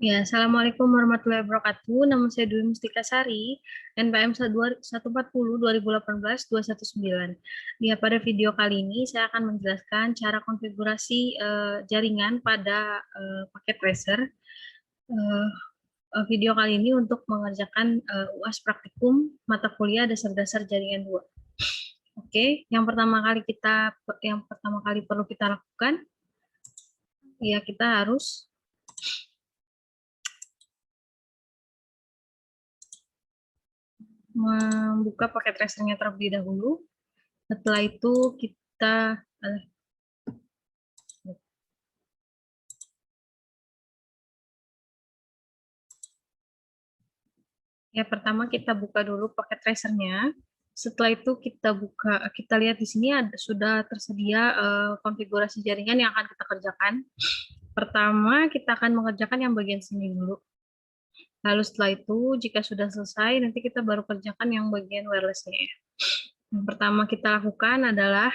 Ya, Assalamualaikum warahmatullahi wabarakatuh. Nama saya Dwi Mustika Sari, NPM 140 2018 219. Ya, pada video kali ini saya akan menjelaskan cara konfigurasi jaringan pada paket tracer. Eh, Video kali ini untuk mengerjakan UAS praktikum mata kuliah dasar-dasar jaringan 2. Oke, yang pertama kali perlu kita lakukan, ya kita harus membuka paket tracernya terlebih dahulu. Setelah itu kita pertama kita buka dulu paket tracernya. Setelah itu kita lihat di sini sudah tersedia konfigurasi jaringan yang akan kita kerjakan. Pertama kita akan mengerjakan yang bagian sini dulu. Lalu setelah itu jika sudah selesai nanti kita baru kerjakan yang bagian wirelessnya. Yang pertama kita lakukan adalah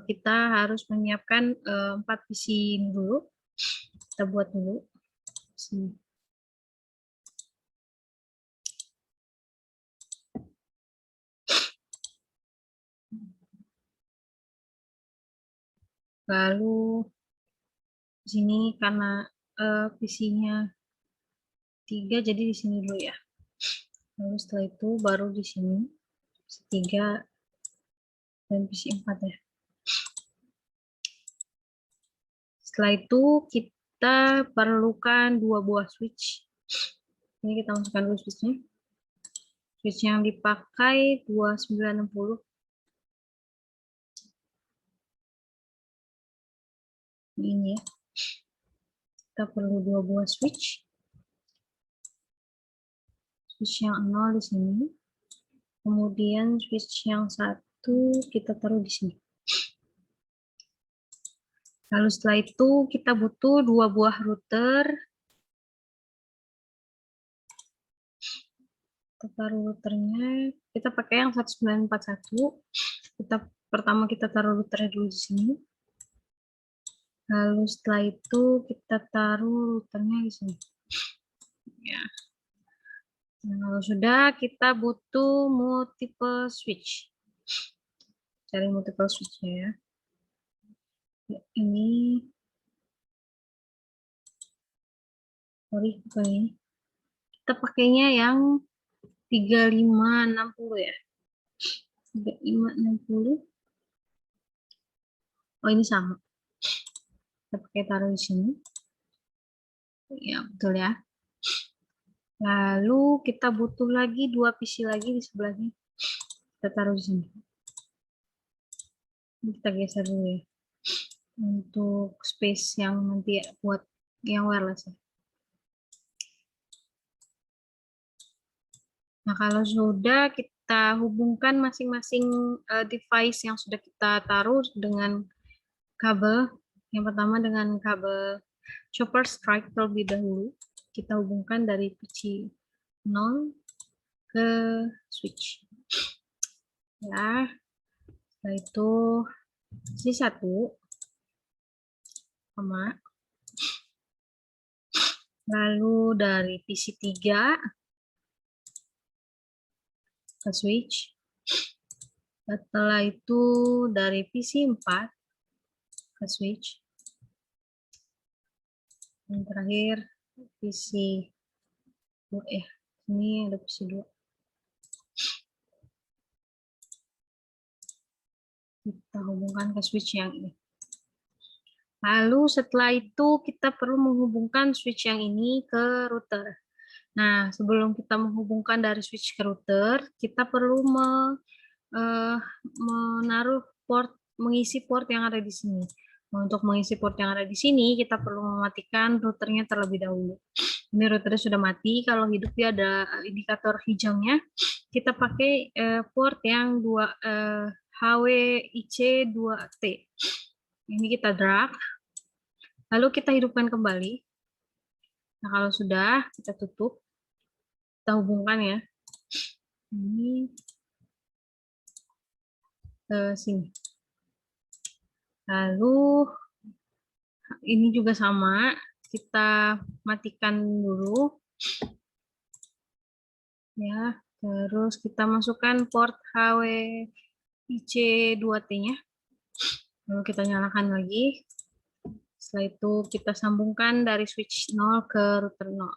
kita harus menyiapkan 4 PC ini dulu. Kita buat dulu. Sini. Lalu di sini karena PC-nya 3, jadi di sini dulu ya. Lalu setelah itu baru di sini PC 3 dan PC 4 ya. Setelah itu kita perlukan 2 buah switch. Ini kita masukkan dulu switchnya. Switch yang dipakai 2960. Ini ya. Kita perlu 2 buah switch. Switch yang 0 di sini. Kemudian switch yang 1 kita taruh di sini. Lalu setelah itu kita butuh 2 buah router. Kita taruh routernya, kita pakai yang 1941. Pertama kita taruh routernya dulu di sini. Lalu setelah itu kita taruh routernya di sini. Ya. Nah, kalau sudah kita butuh multiple switch. Cari multiple switch-nya ya. Ini sorry, bukan ini. Kita pakainya yang 3560 ya. 3560. Oh, ini sama. Kita pakai taruh di sini. Ya, betul ya. Lalu kita butuh lagi 2 PC lagi di sebelahnya. Kita taruh di sini. Ini kita geser dulu ya. Untuk space yang nanti buat yang wireless ya. Nah, kalau sudah kita hubungkan masing-masing device yang sudah kita taruh dengan kabel. Yang pertama dengan kabel chopper strike terlebih dahulu. Kita hubungkan dari PC 0 ke switch. Ya, setelah itu ini 1 sama. Lalu dari PC 3 ke switch. Setelah itu dari PC 4 ke switch. Yang terakhir PC 2 ya. Ini ada PC 2. Kita hubungkan ke switch yang ini. Lalu setelah itu kita perlu menghubungkan switch yang ini ke router. Nah, sebelum kita menghubungkan dari switch ke router, kita perlu menaruh port, mengisi port yang ada di sini. Nah, untuk mengisi port yang ada di sini, kita perlu mematikan routernya terlebih dahulu. Ini routernya sudah mati, kalau hidup dia ada indikator hijaunya. Kita pakai port yang HWIC2T. Ini kita drag, lalu kita hidupkan kembali. Nah, kalau sudah, kita tutup. Kita hubungkan ya. Ini ke sini. Lalu ini juga sama. kita matikan dulu. Ya, terus kita masukkan port HWIC2T-nya. Lalu kita nyalakan lagi. Setelah itu kita sambungkan dari switch 0 ke router 0.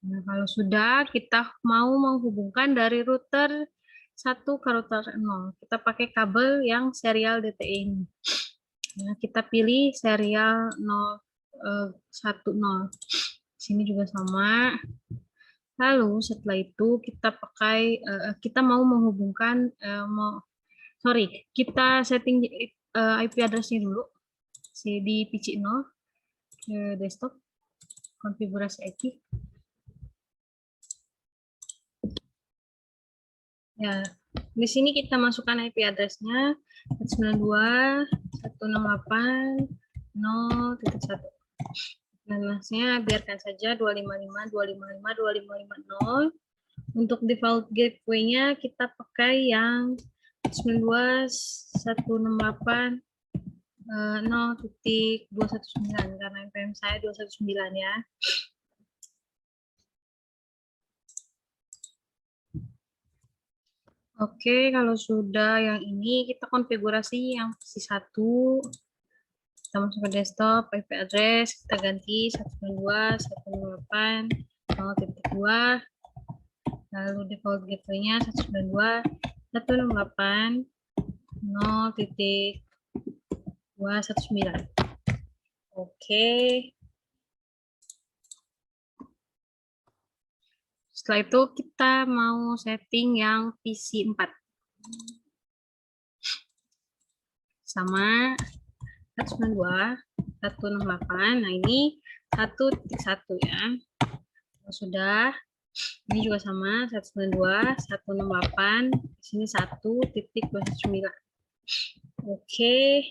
Nah, kalau sudah, kita mau menghubungkan dari router 1 ke router 0. Kita pakai kabel yang serial DTE ini. Nah, kita pilih serial 010. Sini juga sama. Lalu setelah itu kita pakai, kita mau menghubungkan, kita setting IP address-nya dulu di PC 0 ke desktop, konfigurasi IP. Ya, di sini kita masukkan IP address-nya 192.168.0.1. Nanasnya biarkan saja 255.255.255.0. Untuk default gateway-nya kita pakai yang 92.168.0.219 karena NPM saya 219 ya. Oke, kalau sudah yang ini kita konfigurasi yang versi 1. Kita masuk ke desktop, IP address kita ganti 192.168.0.2. Lalu default gateway-nya 192.168.0.219. Oke. Setelah itu kita mau setting yang PC 4. Sama 192.168. Nah, ini 1.1 ya. Kalau sudah, ini juga sama 192.168. Di sini 1.219. Oke.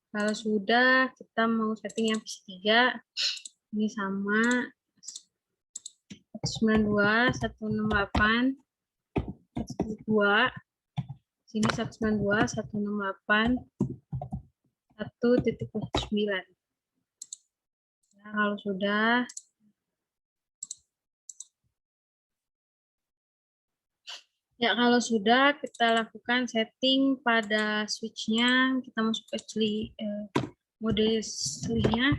Kalau sudah, kita mau setting yang PC 3. Ini sama 192.168.2. Sini 192.168.1.9. Nah, kalau sudah, kita lakukan setting pada switch-nya. Kita masuk ke mode switch-nya.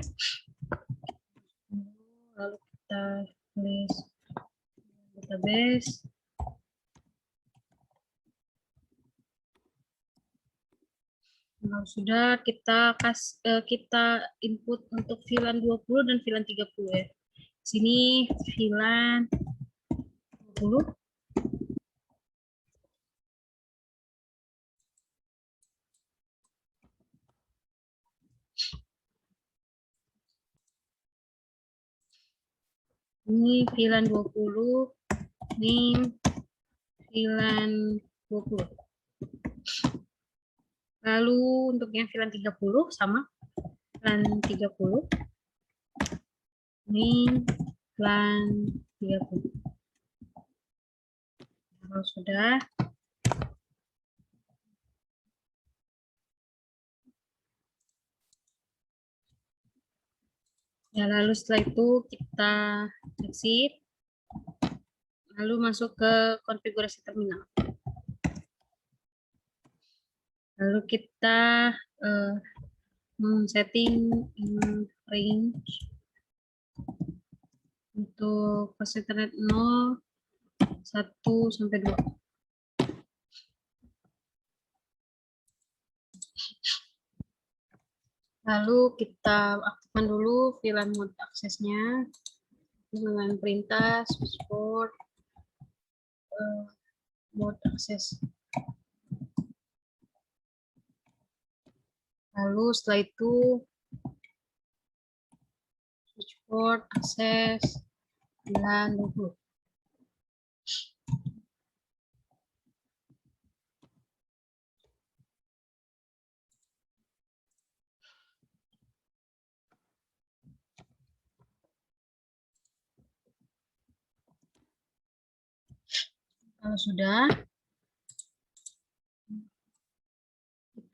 Lalu kita tulis database. Kalau sudah, kita input untuk VLAN 20 dan VLAN 30 ya. Sini VLAN 20. Ini VLAN 20, ini VLAN 20. Lalu untuk yang VLAN 30 sama VLAN 30. Ini VLAN 30. Kalau sudah, ya, lalu setelah itu kita exit, lalu masuk ke konfigurasi terminal. Lalu kita setting range untuk fast internet 0, 1 sampai 2. Lalu kita aktifkan dulu VLAN mode aksesnya dengan perintah switchboard mode akses. Lalu setelah itu switchboard akses VLAN 20. Kalau sudah,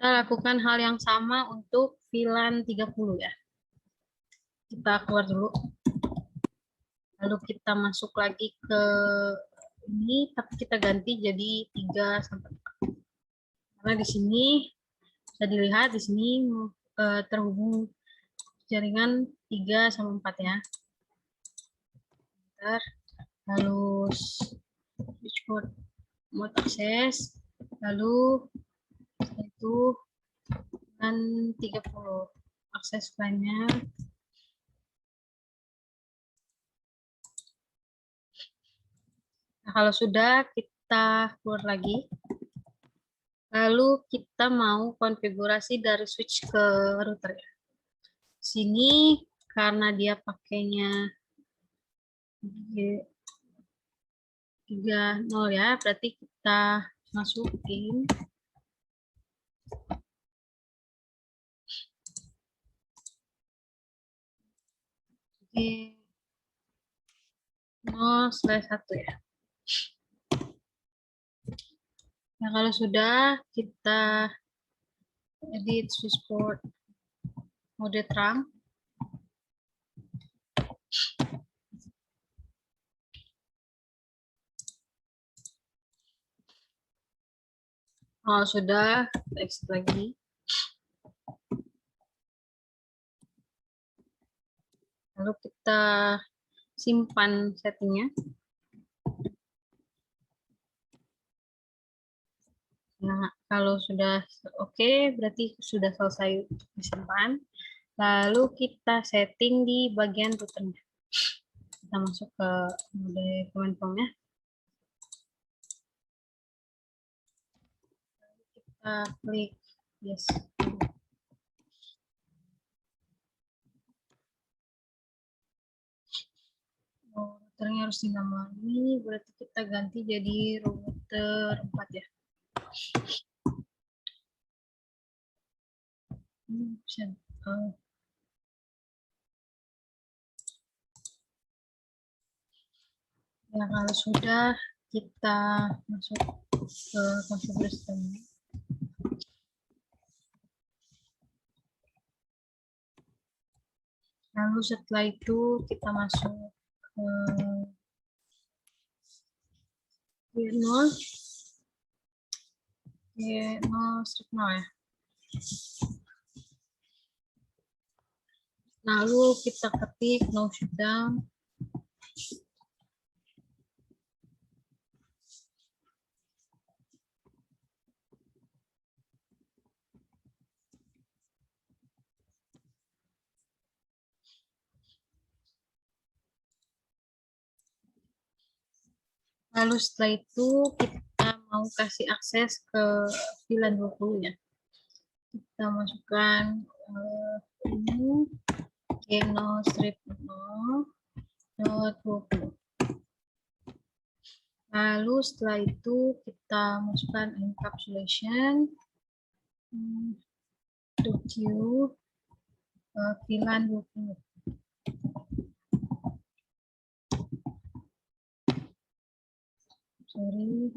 Kita lakukan hal yang sama untuk VLAN 30 ya. Kita keluar dulu. Lalu kita masuk lagi ke ini, tapi kita ganti jadi 3 sampai 4. Karena di sini bisa dilihat di sini terhubung jaringan 3 sampai 4 ya. Lalu switchboard mode akses, lalu itu dan 30 akses banyak. Nah, kalau sudah kita keluar lagi. Lalu kita mau konfigurasi dari switch ke router ya. Sini karena dia pakainya 30 ya, berarti kita masukin di 0/1 ya. Nah, kalau sudah kita edit switchboard mode terang. Kalau sudah, kita exit lagi. Lalu kita simpan settingnya. Nah, kalau sudah oke, berarti sudah selesai disimpan. Lalu kita setting di bagian routernya. Kita masuk ke mode command prompt-nya. Kita klik yes. Routernya harus dinamai, berarti kita ganti jadi router 4 ya. Ya, kalau sudah kita masuk ke konfigurasi sistemnya. Lalu setelah itu kita masuk ke Y0 strip 0 ya. Lalu kita ketik no shutdown. Lalu setelah itu kita mau kasih akses ke VLAN 20 ya. Kita masukkan ini Y0 strip 0.20. Lalu setelah itu kita masukkan encapsulation to queue VLAN 20. Sorry.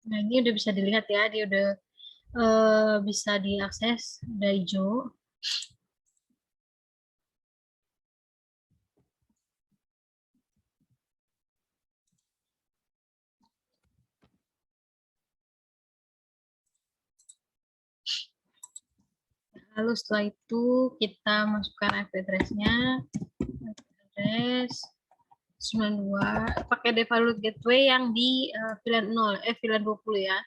Nah, ini udah bisa dilihat ya, dia udah bisa diakses, udah hijau. Lalu setelah itu kita masukkan IP address-nya, address 92, pakai default gateway yang di VLAN 0, VLAN 20 ya.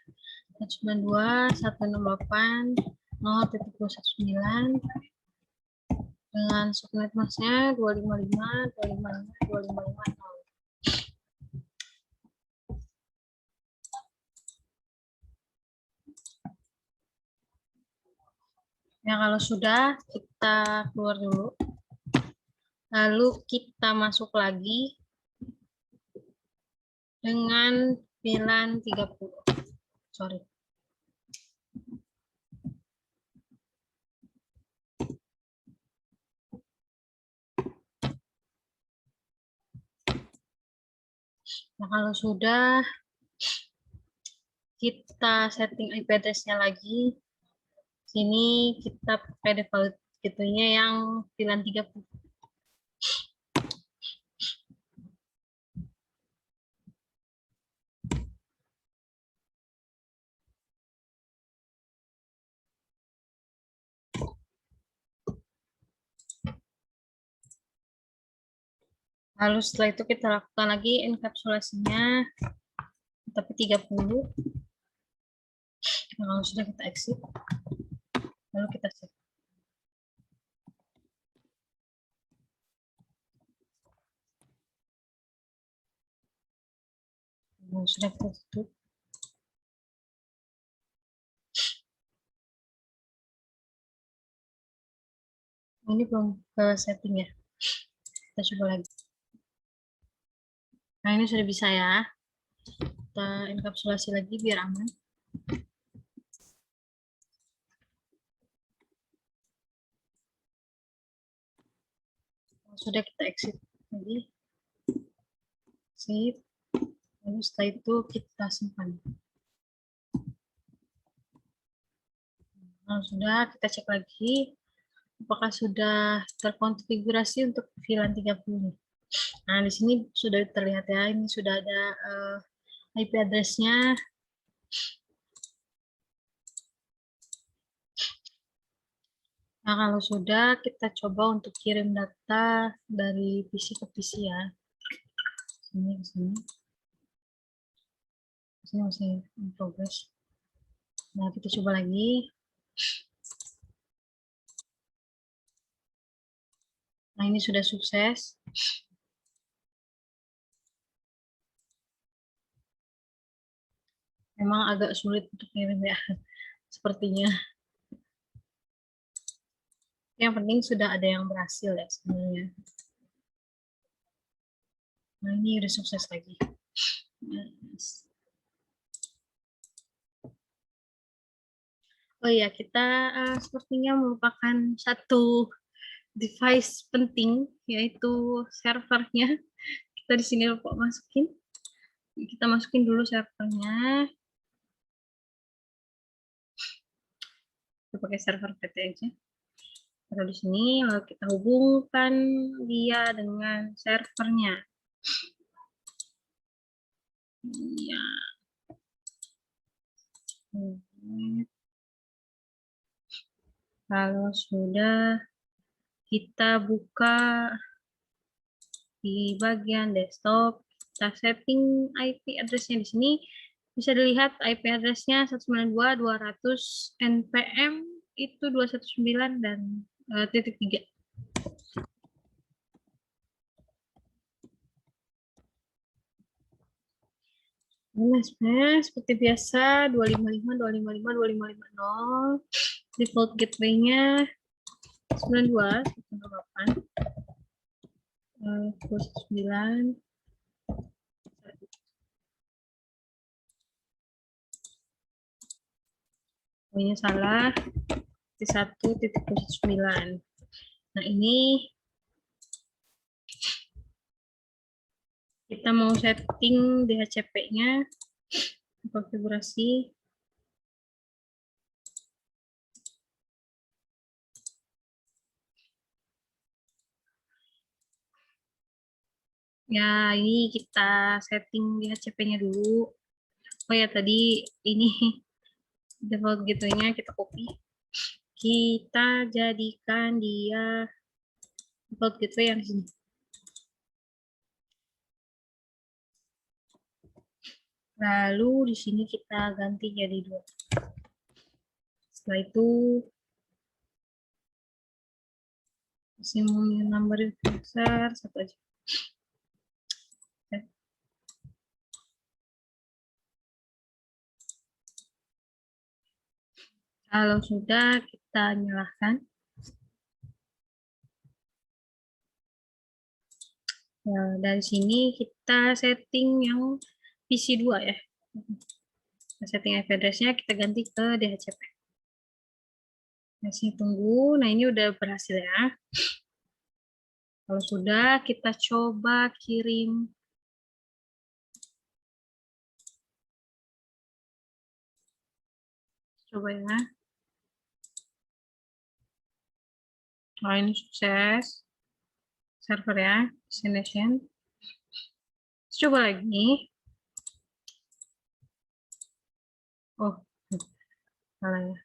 92.168.0.19 dengan subnet masknya 255.255.255.0. Ya, kalau sudah kita keluar dulu. Lalu kita masuk lagi dengan VLAN 30. Sorry. Nah, kalau sudah, kita setting IP address-nya lagi. Sini kita pakai default gateway-nya yang VLAN 30. Lalu setelah itu kita lakukan lagi enkapsulasinya, tapi 30. Nah, kalau sudah kita exit, lalu kita save. Nah, sudah kita tutup. Ini belum ke setting ya. Kita coba lagi. Nah, ini sudah bisa ya. Kita enkapsulasi lagi biar aman. Sudah kita exit lagi. Save. Lalu setelah itu kita simpan. Nah, sudah kita cek lagi apakah sudah terkonfigurasi untuk VLAN 30. Nah, di sini sudah terlihat ya, ini sudah ada IP address-nya. Nah, kalau sudah, kita coba untuk kirim data dari PC ke PC ya. Sini ke sini. Sini masih in progress. Nah, kita coba lagi. Nah, ini sudah sukses. Memang agak sulit untuk kirim ya, sepertinya. Yang penting sudah ada yang berhasil ya sebenarnya. Nah, ini udah sukses lagi. Oh iya, kita sepertinya melupakan satu device penting, yaitu servernya. Kita di sini lupa masukin. Kita masukin dulu servernya. Kita pakai server PT aja. Taruh di sini, lalu kita hubungkan dia dengan servernya. Ya. Kalau sudah, kita buka di bagian desktop, kita setting IP address-nya di sini. Bisa dilihat IP address-nya 192.200 npm itu 219 dan titik 3. Nah, seperti biasa 255.255.255.0 default gateway-nya 92.168 9. Ini salah di 1.9. Nah, ini kita mau setting DHCP-nya, konfigurasi. Ya, ini kita setting DHCP-nya dulu. Oh ya, tadi ini default gateway-nya kita copy. Kita jadikan dia default gateway yang di sini. Lalu di sini kita ganti jadi 2. Setelah itu maximum number user 1 aja. Kalau sudah, kita nyalakan. Nah, dari sini kita setting yang PC 2 ya. Setting IP address-nya kita ganti ke DHCP. Masih tunggu. Nah, ini udah berhasil ya. Kalau sudah, kita coba kirim Coba ya. Oh, ini sukses. Server ya, destination. Coba lagi. Oh, salah ya.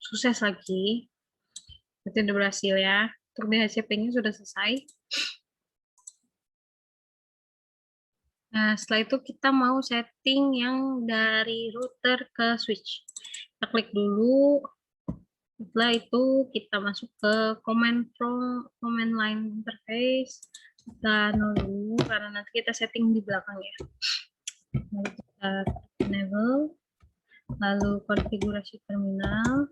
Sukses lagi. Berarti udah berhasil ya. Untuk DHCP-nya sudah selesai. Nah, setelah itu kita mau setting yang dari router ke switch. Kita klik dulu. Setelah itu kita masuk ke command line interface. Kita nol dulu karena nanti kita setting di belakang ya. Lalu kita enable, lalu konfigurasi terminal.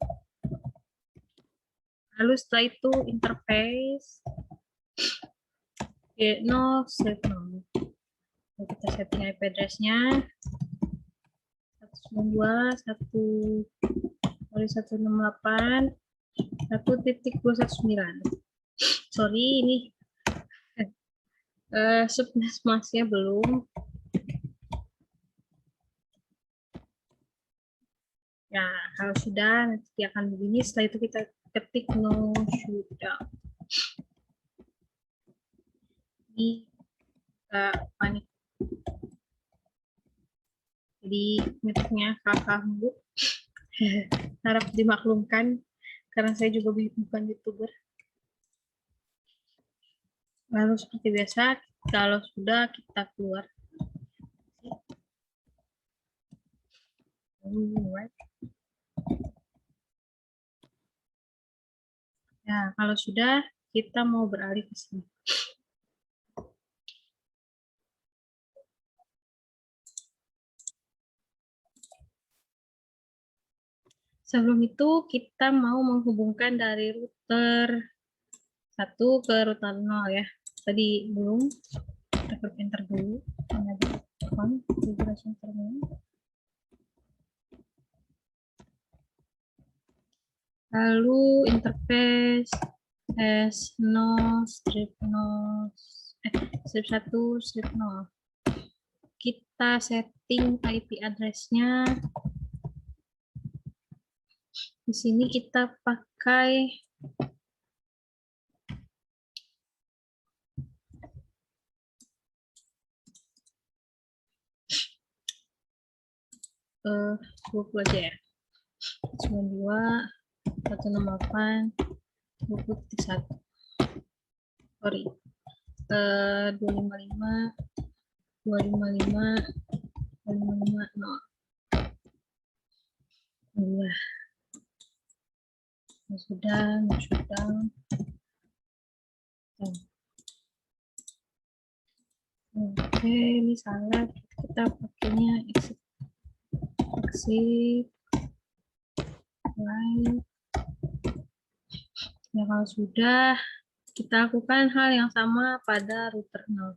Lalu setelah itu interface G0 sleep 0. Lalu kita setting IP address-nya 192.168 1.219. Sorry, ini subnetmasknya belum. Ya, kalau sudah nanti akan begini. Setelah itu kita ketik no shutdown. Ini panik. Jadi metodenya kakak dulu. Harap dimaklumkan karena saya juga bukan YouTuber. Lalu seperti biasa, kalau sudah kita keluar. Nah, kalau sudah, kita mau beralih ke sini. Sebelum itu, kita mau menghubungkan dari router 1 ke router 0 ya. Tadi belum, kita klik enter dulu. Konfigurasi terminal. Lalu interface S0 strip 0 strip 1 strip 0. Kita setting IP address-nya. Di sini kita pakai buku aja ya. 92.168.20.1. Sorry. 255 255 255 0. Ya. Sudah. Oke, ini salah. Kita pakainya exit line. Ya, kalau sudah, kita lakukan hal yang sama pada router 0.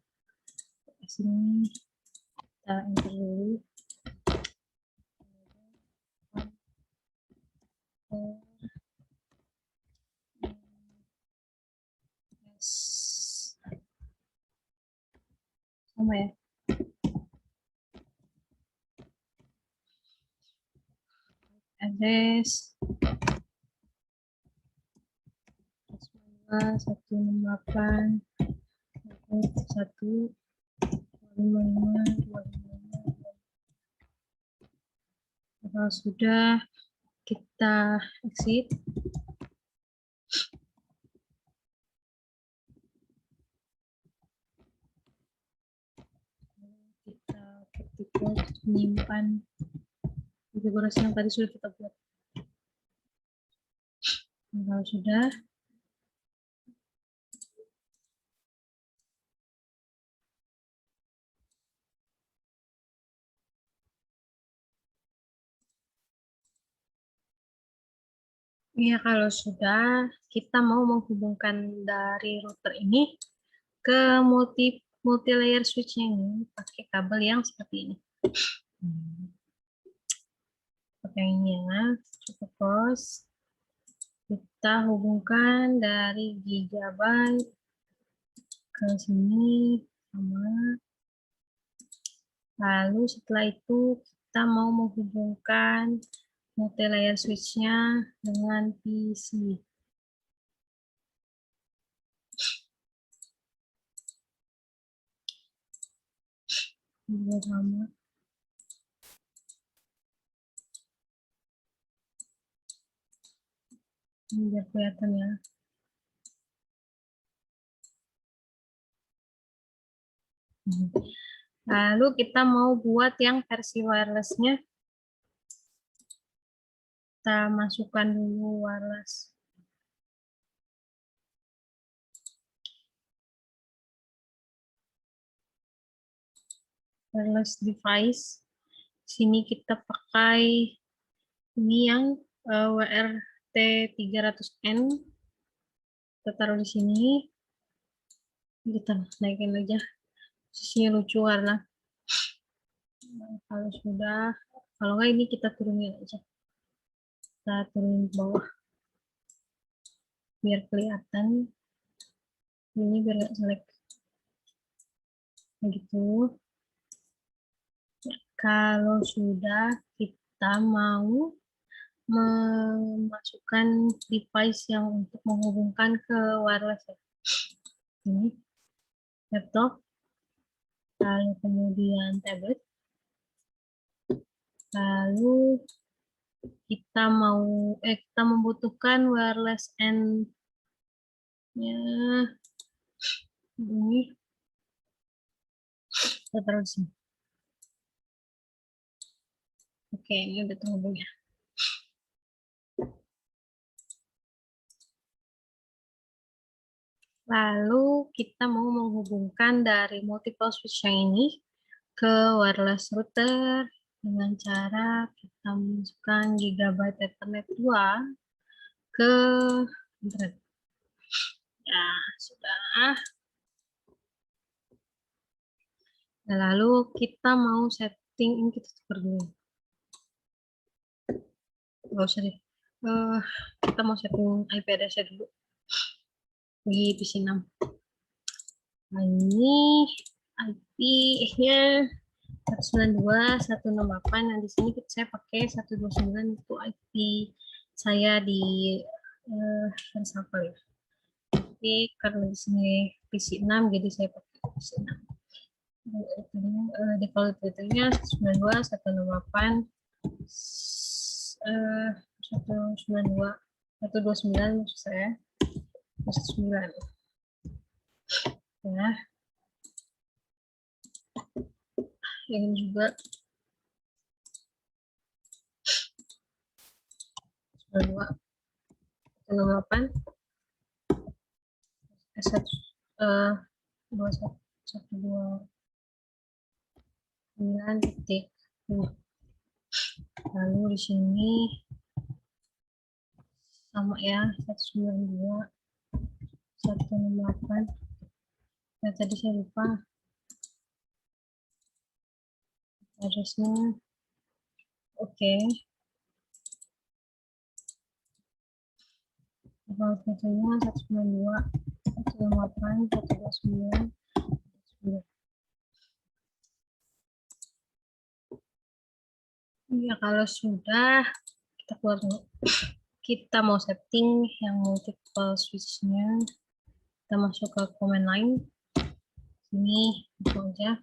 Di sini kita enter dulu. Sama ya. Address 168 1 255 255. Kalau sudah, kita exit. Kita ketik menyimpan konfigurasi yang tadi sudah kita buat. Kalau sudah, ya kalau sudah, kita mau menghubungkan dari router ini ke multi layer switch-nya ini pakai kabel yang seperti ini. Pakainya cukup pos. Kita hubungkan dari gigabyte ke sini sama. Lalu setelah itu kita mau menghubungkan multi-layer switch-nya dengan PC. Ini sama. Ini biar kelihatan ya. Lalu kita mau buat yang versi wireless-nya. Kita masukkan dulu wireless. Wireless device. Sini kita pakai ini yang WRT300N. Kita taruh di sini. Kita naikin aja. Posisinya lucu karena kalau sudah, kalau nggak ini kita turunin aja. Kita turunin ke bawah. Biar kelihatan. Ini biar nggak jelek. Begitu. Ya, kalau sudah, kita mau memasukkan device yang untuk menghubungkan ke wireless. Ini laptop, lalu kemudian tablet, lalu kita membutuhkan wireless end-nya ini. Kita taruh di sini. Oke, ini udah terhubung ya. Lalu kita mau menghubungkan dari multiple switch yang ini ke wireless router dengan cara kita masukkan Gigabyte Ethernet 2 ke internet. Ya, sudah. Nah, lalu kita mau setting, ini kita tukar dulu. Nggak usah deh. Kita mau setting IP address dulu di PC 6. Nah, ini IP-nya 192.168. Nah, di sini saya pakai 129 itu IP saya di Firewall ya. Tapi karena di sini PC 6, jadi saya pakai PC 6. Default filternya 192.168 129 maksud saya 109 ya. Ini juga 192.168 21.9.2. Lalu di sini sama ya 192.168. Nah, tadi saya lupa addressnya. Oke. Default filternya 192.168.129. Ya, kalau sudah, kita keluar dulu. Kita mau setting yang multiple switch-nya. Kita masuk ke command line. Ini itu aja.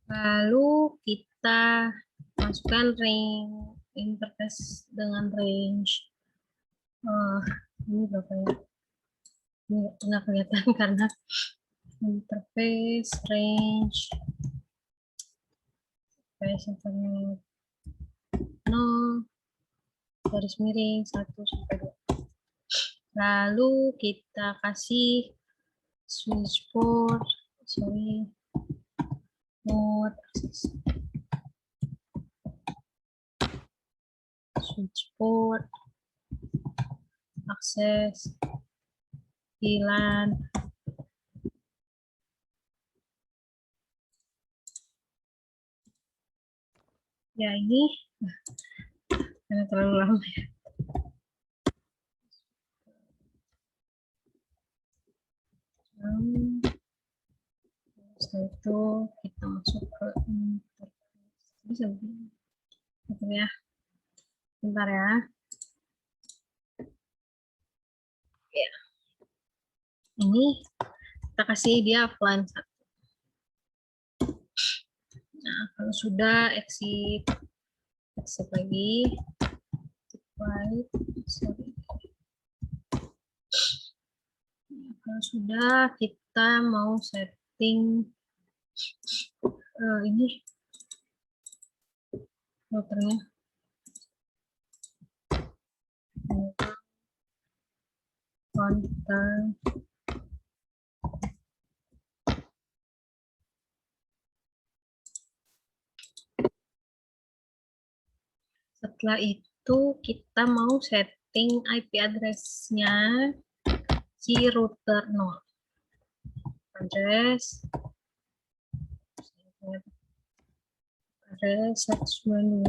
Lalu kita masukkan interface dengan range. Ini berapa ya? Ini nggak pernah kelihatan karena interface range interface 0 garis miring 1 sampai 2. Lalu kita kasih switch port, mode access, switch port, akses, VLAN. Ya, ini karena terlalu lama ya. Setelah itu kita masuk ke bisa ya. Bentar ya. Ya. Ini kita kasih dia offline 1. Nah, kalau sudah exit lagi. Kalau sudah, kita mau setting ini filternya. Konten. Setelah itu kita mau setting IP address-nya si router 0. Address 192,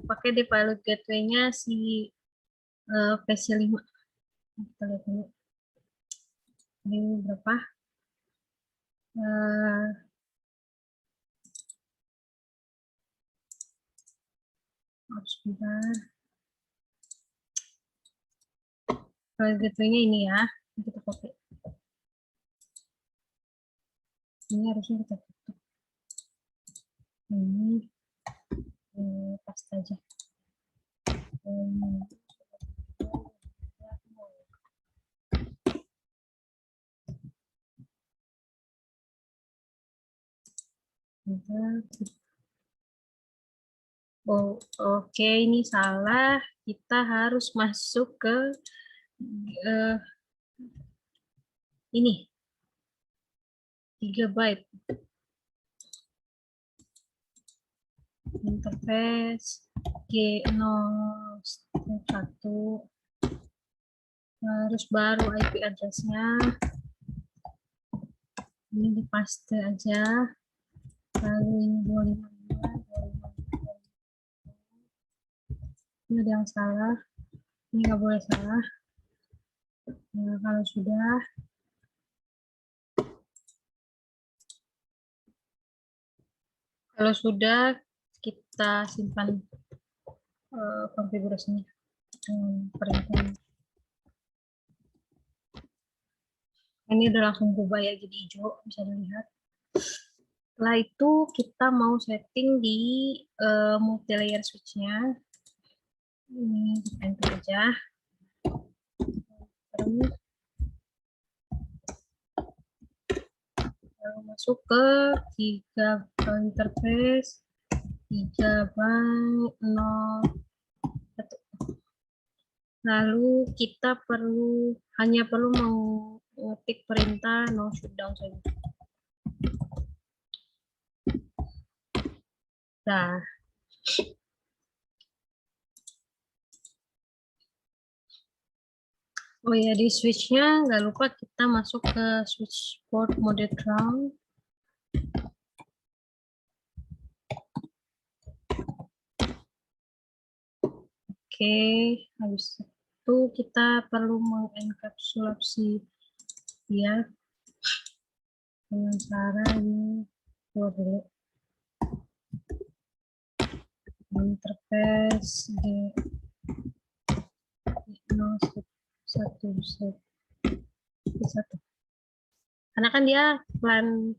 pakai default gateway-nya si PC5. Kita lihat dulu. Ini berapa? Default gateway-nya ini ya. Kita copy. Ini harusnya kita tutup. Ini paste aja. Oh, oke, ini salah. Kita harus masuk ke ini gigabyte. Interface G01 harus baru IP address-nya. Ini dipaste aja. Lalu ini 255. Ini ada yang salah. Ini nggak boleh salah. Nah, kalau sudah kita simpan konfigurasinya dengan perintah. Ini udah langsung berubah ya jadi hijau, bisa dilihat. Setelah itu kita mau setting di multi layer switch-nya. Ini enter aja. Terus masuk ke interface 3/0. Lalu kita hanya perlu mengetik perintah no shutdown saja. Nah, oh ya, di switch-nya nggak lupa kita masuk ke switch port mode ground. Oke, habis itu kita perlu mengenkapsulasi dia dengan cara ini dulu. Interface G01. Karena kan dia plan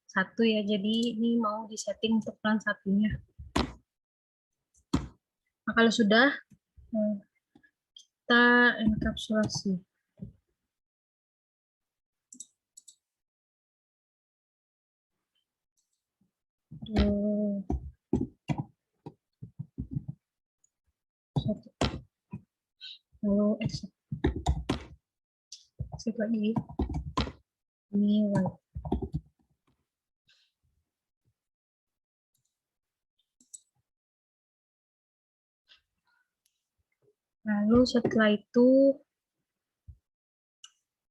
1 ya, jadi ini mau disetting untuk plan 1-nya. Nah, kalau sudah, kita enkapsulasi. Lalu exit lagi. Ini white. Lalu setelah itu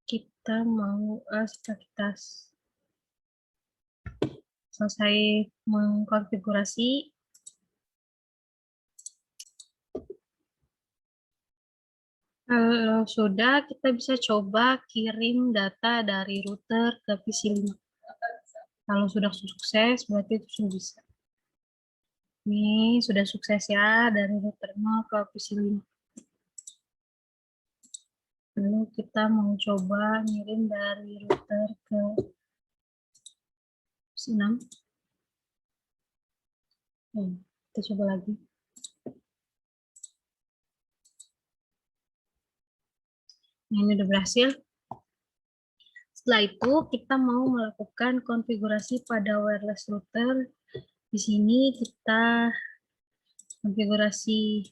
kita mau setelah kita selesai mengkonfigurasi, kalau sudah kita bisa coba kirim data dari router ke PC5. Kalau sudah sukses, berarti itu sudah bisa. Ini sudah sukses ya, dari router 0 ke PC 5. Lalu kita mau coba ngirim dari router ke PC 6. Kita coba lagi. Nah, ini udah berhasil. Setelah itu kita mau melakukan konfigurasi pada wireless router. Di sini kita konfigurasi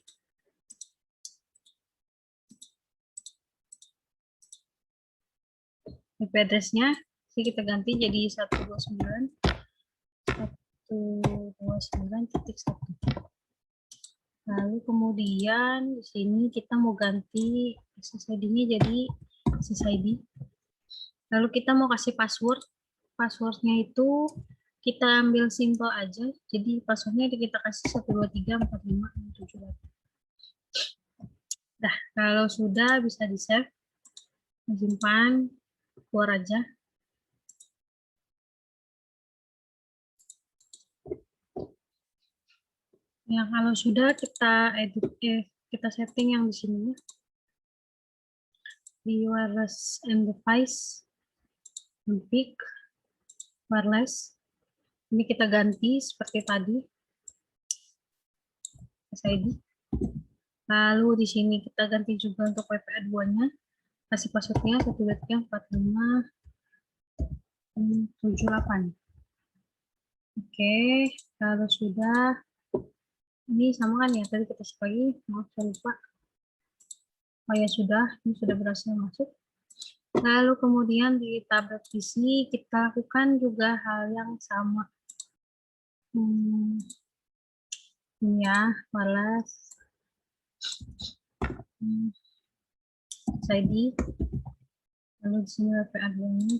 IP address-nya. Jadi kita ganti jadi 129.129.1. Lalu kemudian di sini kita mau ganti SSID-nya jadi SSID. Lalu kita mau kasih password. Passwordnya itu kita ambil simple aja. Jadi passwordnya kita kasih 1234567. Nah, kalau sudah bisa di-save, disimpan, keluar aja. Ya, kalau sudah kita edit, kita setting yang di sini di wireless and device, config, wireless. Ini kita ganti seperti tadi, SID. Lalu di sini kita ganti juga untuk WPA2-nya. Kasih passwordnya 1234567. Oke, kalau sudah, ini sama kan ya, tadi kita sebagai, maaf saya lupa. Oh ya sudah, ini sudah berhasil masuk. Lalu kemudian di tablet PC kita lakukan juga hal yang sama. Ini ya, balas ID. Lalu di sini WPA2-nya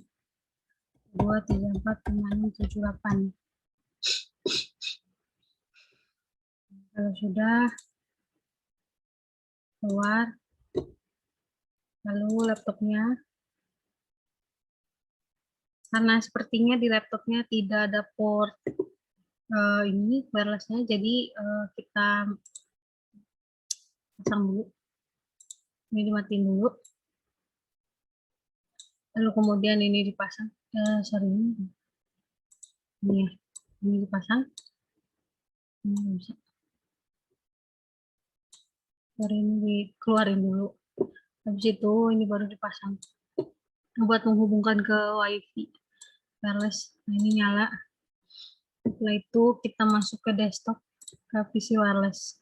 2345678. Kalau sudah keluar, lalu laptopnya, karena sepertinya di laptopnya tidak ada port ini wirelessnya, jadi kita pasang dulu. Ini dimatiin dulu. Lalu kemudian ini dipasang. Ini ya, ini dipasang. Ini bisa. Ini dikeluarin dulu. Habis itu ini baru dipasang. Buat menghubungkan ke WiFi wireless. Nah, ini nyala. Setelah itu kita masuk ke desktop, ke PC wireless.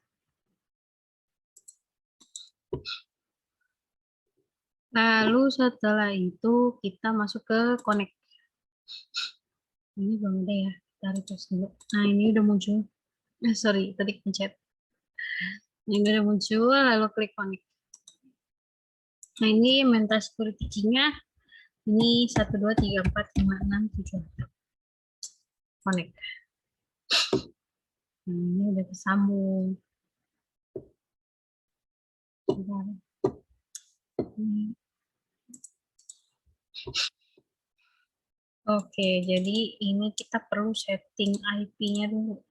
Lalu setelah itu kita masuk ke connect. Ini belum ada ya, kita refresh dulu. Nah, ini udah muncul. Sorry, tadi pencet. Ini udah muncul, lalu klik connect. Nah, ini mental security key-nya ini 1234567. Connect. Nah, ini udah tersambung. Oke, jadi ini kita perlu setting IP-nya dulu.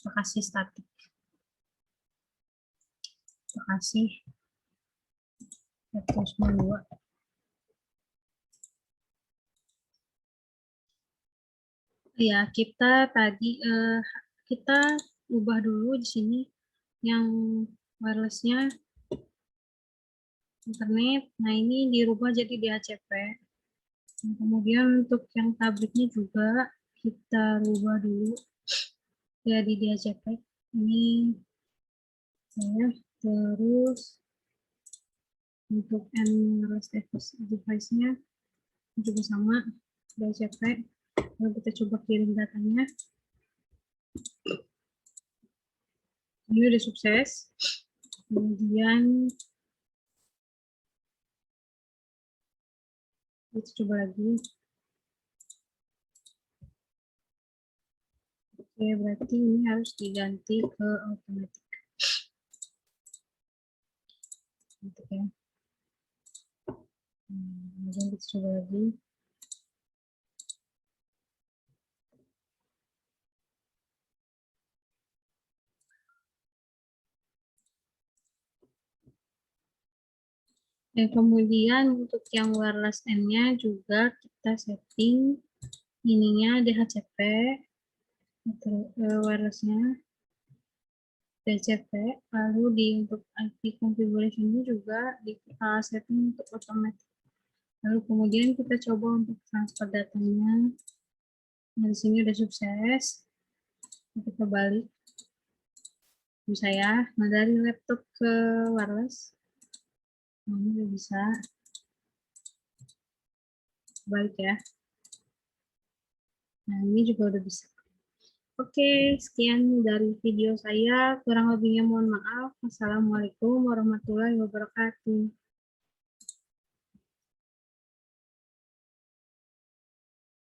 Kita kasih static. Kita kasih 192. Ya, kita tadi kita ubah dulu di sini yang wirelessnya internet. Nah, ini dirubah jadi DHCP. Nah, kemudian untuk yang tabletnya juga kita rubah dulu jadi DHCP. Ini ya, terus untuk wireless device-nya juga sama DHCP. Lalu kita coba kirim datanya. Ini udah sukses. Kemudian kita coba lagi. Oke, berarti ini harus diganti ke automatic. Ya. Kemudian kita coba lagi. Dan kemudian untuk yang wireless N-nya juga kita setting ininya DHCP, wirelessnya DHCP, lalu untuk IP configuration juga di setting untuk otomatis. Lalu kemudian kita coba untuk transfer datanya. Nah, di sini udah sukses. Kita balik. Bisa ya. Nah, dari laptop ke wireless. Nah, ini udah bisa. Balik ya. Nah, ini juga udah bisa. Oke, sekian dari video saya. Kurang lebihnya mohon maaf. Wassalamualaikum warahmatullahi wabarakatuh.